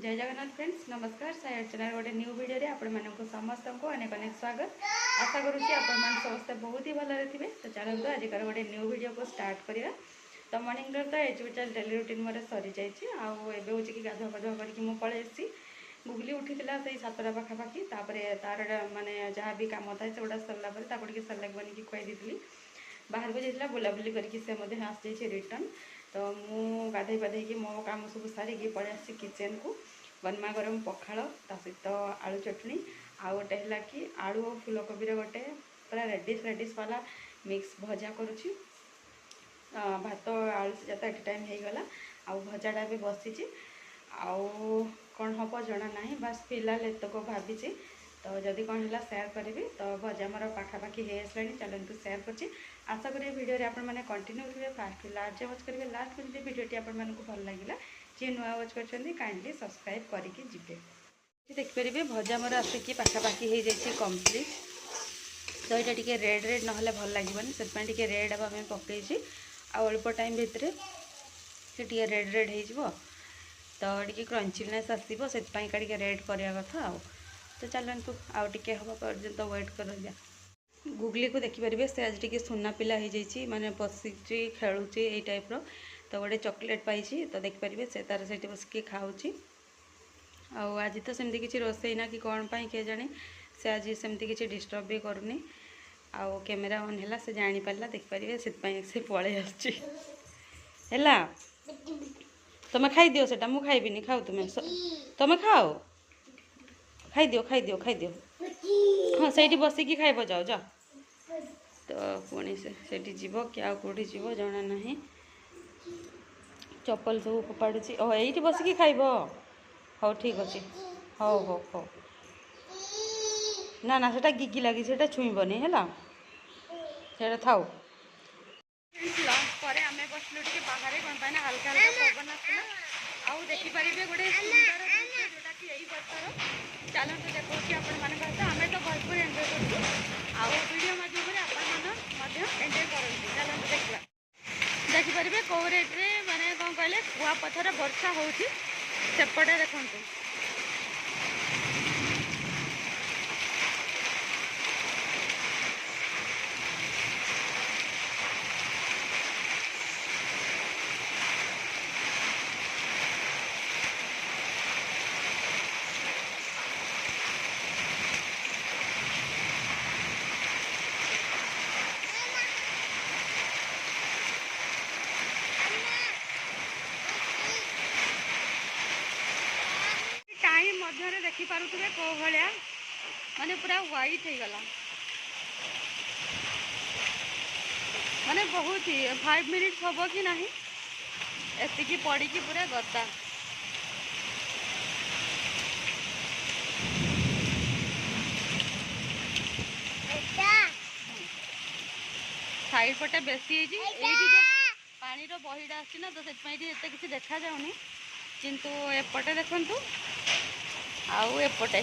जय जगन्नाथ फ्रेंड्स नमस्कार सायर चैनल गोटे न्यू वीडियो रे आपण मानक समस्त को अनेक अनेक स्वागत आशा करुँच आपण मान समस्ते बहुत ही भलरे थे। तो चलते आज गोटे न्यू वीडियो को स्टार्ट करवा। तो मॉर्निंग तो एज यूजुअल डेली रूटीन मोर सरी जाइए आउ एबे होची कि गाधुआ पाधुआ करके मु पळे आसी। गुगली उठीला से 7टा पाखापाखि तार माने जहाँ भी काम था से सरला सरलाक बनिकी खुआई दी बाहर को जाइए बुलाबुली करके से आसी रिटर्न। तो मु गाधे पाधे मो काम सब सारिकी पड़े आसी किचन को गरमा गरम पखाड़ ता सहित आलू चटनी आउ गोटे है कि आलू और फूलकोबी गोटे पूरा रेडिश वाला मिक्स भजा करुँची। भात आलू सिझा तो एट टाइम हो गला आउ भजाटा भी बसी आउ कौन हम जना ना बास फिलहाल एतक भावी। तो जदि कौन है सेयार करी तो भजा मोर पाखापाखि हो आसला चलते सेयार कर आशा करें वीडियो रे आपण मैंने कंटिन्यू करेंगे फास्ट लास्ट वॉच करेंगे लास्ट में जब वीडियो आपण मानक भल लगे जी नुआ वॉच कर काइंडली सब्सक्राइब करके जी देखिपारे भजा मोर आसिक पाखापाखि हो जाए कम्प्लीट। तो यहाँ टी रेड रेड ना भल लगे से रेड आम पकई अल्प टाइम भितर से रेड रेड हो तो टी क्रंचीनेस आसो से रेड करवा कथा। तो चलतु आउ टे हम पर्यंत वेट कर। गुगली को देखिपारे से आज टी सुना पिला हो जाए माने बसी खेलुची ये टाइप्र। तो गोटे चॉकलेट पाई तो देखिपारे से तार से बसिक खाऊँ। आज तो सेमती किसी रोसई ना कि कौन पाई किए जाने से आज सेमती किसी डिस्टर्ब भी करूनी। आउ कैमेरा ऑन है से जानी पारा देखिपारे से पलि आसला तुम खाई दियो से मु खाइबिनी खाओ तुम खाओ खाई दियो हाँ से बसिकी खाइब जाओ जा। तो पुणी से जीव कि आउ कौटी जीव जना ना चप्पल सब फोपाड़ी ये बसिकी खाइब हो ठीक अच्छे हो हो हो ना ना से गिगी लगी से छुईबनी है से थाऊ। लंच पर आम बसलु टे बाहर कौन पाए हल्का हल्का पवन आसला आउ देखिपारे गोटे सुंदर दृश्य जोटा कि यही बर्षर चलते देखा आपण आम तो भरपूर एंजय करीडियो मध्यम एंजय करते चलते देखा देखिपारे कौ रेट्रे माने कौन कहले कुआपथर वर्षा होपटे देखु देखी पारे कौ भाया माने पूरा व्हाइट हो गला माने बहुत ही 5 मिनिट्स हम कि ना एतिकी पड़ी की पूरा गदा साइड पटे बेसी जो पानी बहीटा आना तो से देखा जाऊनी किंतु एपटे देखु आउ एपटे